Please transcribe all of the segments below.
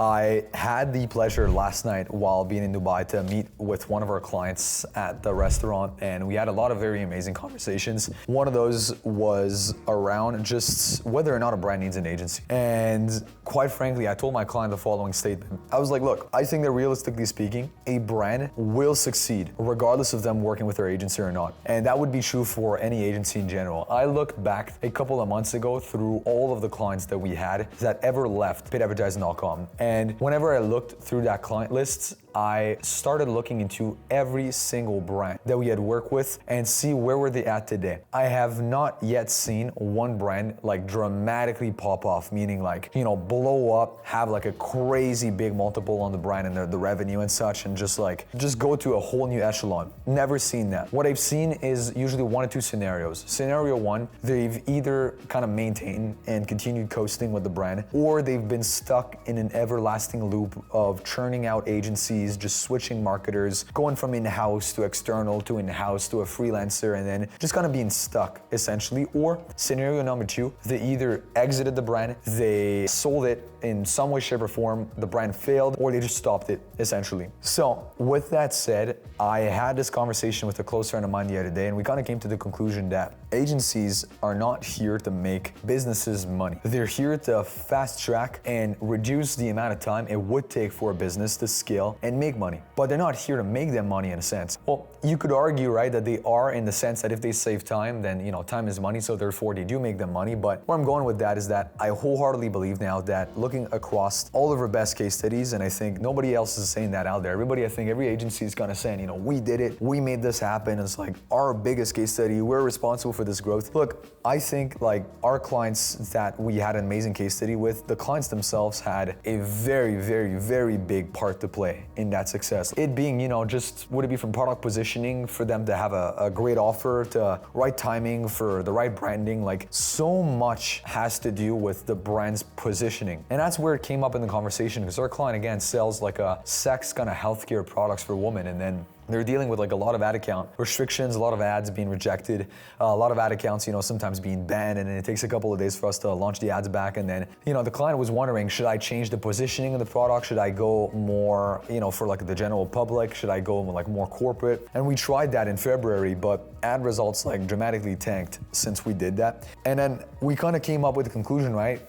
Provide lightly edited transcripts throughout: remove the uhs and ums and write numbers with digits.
I had the pleasure last night while being in Dubai to meet with one of our clients at the restaurant, and we had a lot of very amazing conversations. One of those was around just whether or not a brand needs an agency. And quite frankly, I told my client the following statement. I was like, look, I think that realistically speaking, a brand will succeed regardless of them working with their agency or not. And that would be true for any agency in general. I looked back a couple of months ago through all of the clients that we had that ever left paidadvertising.com. And whenever I looked through that client list, I started looking into every single brand that we had worked with and see where were they at today. I have not yet seen one brand like dramatically pop off, meaning like, blow up, have like a crazy big multiple on the brand and the revenue and such, and just go to a whole new echelon. Never seen that. What I've seen is usually one or two scenarios. Scenario one, they've either kind of maintained and continued coasting with the brand, or they've been stuck in an everlasting loop of churning out agencies, just switching marketers, going from in-house to external to in-house to a freelancer, and then just kind of being stuck essentially. Or scenario number two, they either exited the brand, they sold it in some way, shape, or form, the brand failed, or they just stopped it essentially. So with that said, I had this conversation with a close friend of mine the other day, and we kind of came to the conclusion that agencies are not here to make businesses money. They're here to fast track and reduce the amount of time it would take for a business to scale and make money. But they're not here to make them money in a sense. Well, you could argue, right, that they are in the sense that if they save time, then time is money, so therefore they do make them money. But where I'm going with that is that I wholeheartedly believe now that looking across all of our best case studies, and I think nobody else is saying that out there. Everybody, I think every agency is kind of saying, we did it, we made this happen. It's like our biggest case study, we're responsible for this growth. Look, I think like our clients that we had an amazing case study with, the clients themselves had a very, very, very big part to play in that success. It being, just would it be from product positioning for them to have a great offer, to right timing for the right branding, like so much has to do with the brand's positioning. And that's where it came up in the conversation, because our client again sells like a sex kind of healthcare products for women, and then they're dealing with like a lot of ad account restrictions, a lot of ads being rejected, a lot of ad accounts, sometimes being banned, and then it takes a couple of days for us to launch the ads back. And then, the client was wondering, should I change the positioning of the product? Should I go more, for like the general public? Should I go like more corporate? And we tried that in February, but ad results like dramatically tanked since we did that. And then we kind of came up with the conclusion, right?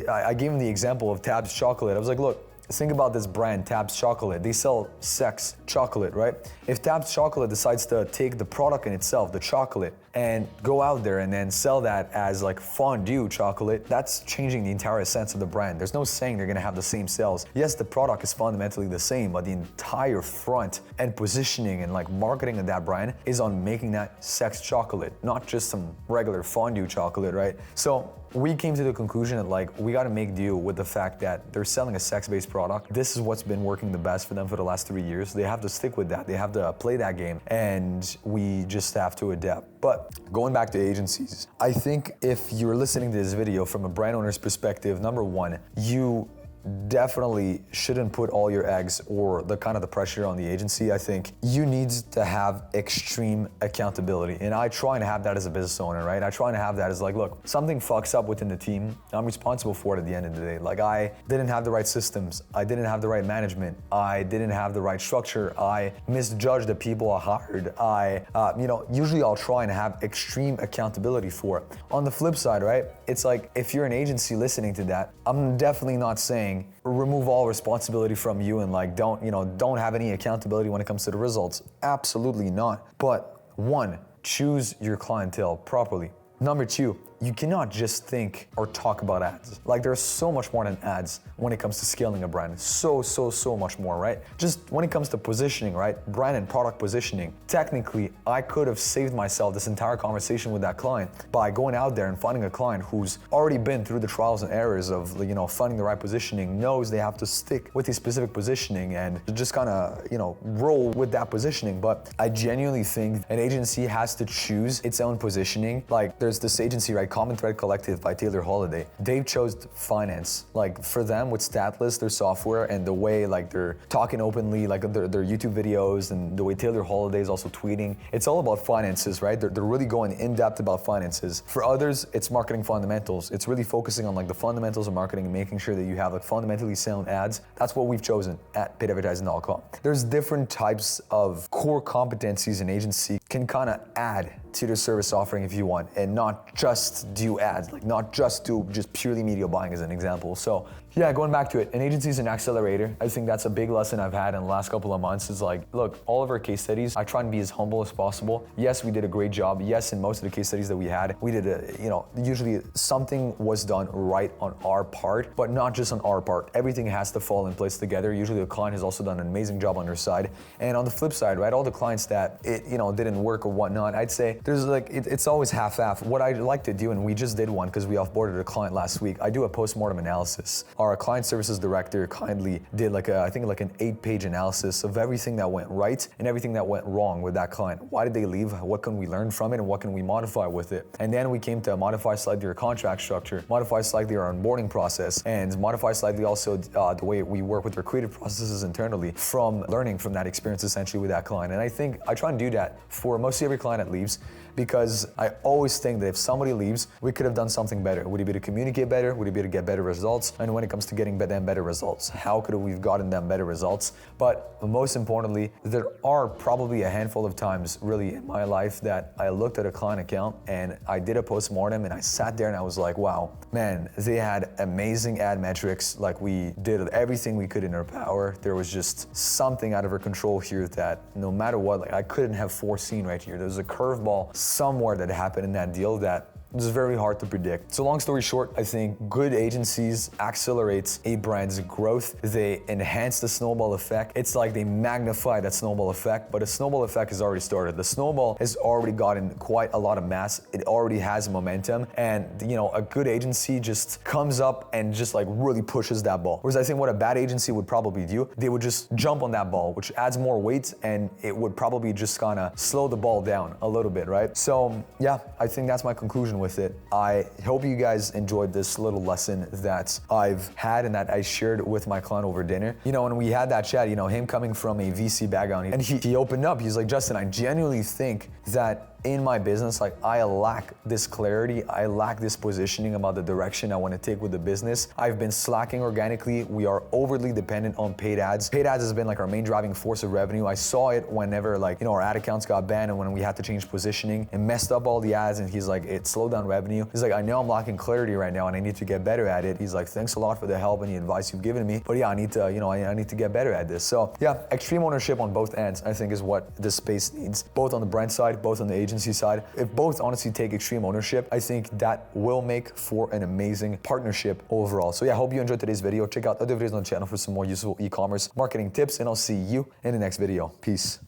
I gave him the example of Tab's chocolate. I was like, look, think about this brand, Tab's Chocolate. They sell sex chocolate, right? If Tab's Chocolate decides to take the product in itself, the chocolate, and go out there and then sell that as like fondue chocolate, that's changing the entire essence of the brand. There's no saying they're gonna have the same sales. Yes, the product is fundamentally the same, but the entire front and positioning and like marketing of that brand is on making that sex chocolate, not just some regular fondue chocolate, right? So we came to the conclusion that like we got to make do with the fact that they're selling a sex-based product. This is what's been working the best for them for the last 3 years. They have to stick with that. They have to play that game, and we just have to adapt. But going back to agencies, I think if you're listening to this video from a brand owner's perspective, number one, you definitely shouldn't put all your eggs or the pressure on the agency. I think you need to have extreme accountability. And I try and have that as a business owner, right? I try and have that as like, look, something fucks up within the team, I'm responsible for it at the end of the day. Like I didn't have the right systems. I didn't have the right management. I didn't have the right structure. I misjudged the people I hired. Usually I'll try and have extreme accountability for it. On the flip side, right? It's like, if you're an agency listening to that, I'm definitely not saying remove all responsibility from you and like don't have any accountability when it comes to the results. Absolutely not. But one, choose your clientele properly. Number two, you cannot just think or talk about ads. Like there's so much more than ads when it comes to scaling a brand. So much more, right? Just when it comes to positioning, right? Brand and product positioning. Technically, I could have saved myself this entire conversation with that client by going out there and finding a client who's already been through the trials and errors of, finding the right positioning, knows they have to stick with a specific positioning and just kind of, roll with that positioning. But I genuinely think an agency has to choose its own positioning. Like there's this agency right like Common Thread Collective by Taylor Holiday. They've chose finance. Like for them with Statless, their software, and the way like they're talking openly, like their YouTube videos, and the way Taylor Holiday is also tweeting, it's all about finances, right? They're really going in depth about finances. For others, it's marketing fundamentals. It's really focusing on like the fundamentals of marketing and making sure that you have like fundamentally sound ads. That's what we've chosen at paidadvertising.com. There's different types of core competencies an agency can kind of add to their service offering if you want, and not just do ads, like not just do just purely media buying as an example. So yeah, going back to it, an agency is an accelerator. I think that's a big lesson I've had in the last couple of months is like, look, all of our case studies, I try and be as humble as possible. Yes, we did a great job. Yes, in most of the case studies that we had, we did usually something was done right on our part, but not just on our part. Everything has to fall in place together. Usually the client has also done an amazing job on their side. And on the flip side, right, all the clients that it, didn't work or whatnot, I'd say there's like, it's always half-half. What I like to do, and we just did one because we offboarded a client last week, I do a post-mortem analysis. Our client services director kindly did like I think like an 8-page analysis of everything that went right and everything that went wrong with that client. Why did they leave? What can we learn from it, and what can we modify with it? And then we came to modify slightly our contract structure, modify slightly our onboarding process, and modify slightly also the way we work with our creative processes internally from learning from that experience essentially with that client. And I think I try and do that for mostly every client that leaves, because I always think that if somebody leaves, we could have done something better. Would he be able to communicate better? Would he be able to get better results? And when it comes to getting them better results, how could we have gotten them better results? But most importantly, there are probably a handful of times really in my life that I looked at a client account and I did a post-mortem and I sat there and I was like, wow, man, they had amazing ad metrics. Like we did everything we could in our power. There was just something out of our control here that no matter what, like I couldn't have foreseen right here. There was a curveball somewhere that happened in that deal that was very hard to predict. So long story short, I think good agencies accelerate a brand's growth. They enhance the snowball effect. It's like they magnify that snowball effect, but a snowball effect has already started. The snowball has already gotten quite a lot of mass. It already has momentum, and a good agency just comes up and just like really pushes that ball. Whereas I think what a bad agency would probably do, they would just jump on that ball, which adds more weight, and it would probably just kind of slow the ball down a little bit, right? So yeah, I think that's my conclusion with it. I hope you guys enjoyed this little lesson that I've had and that I shared with my client over dinner. When we had that chat, him coming from a VC background, and he opened up, he's like, Justin, I genuinely think that in my business, like I lack this clarity, I lack this positioning about the direction I want to take with the business. I've been slacking organically. We are overly dependent on paid ads. Paid ads has been like our main driving force of revenue. I saw it whenever our ad accounts got banned and when we had to change positioning. It messed up all the ads, and he's like, it slowed down revenue. He's like, I know I'm lacking clarity right now and I need to get better at it. He's like, thanks a lot for the help and the advice you've given me. But yeah, I need to, I need to get better at this. So yeah, extreme ownership on both ends, I think is what this space needs, both on the brand side, both on the agency side. If both honestly take extreme ownership, I think that will make for an amazing partnership overall. So yeah, I hope you enjoyed today's video. Check out other videos on the channel for some more useful e-commerce marketing tips, and I'll see you in the next video. Peace.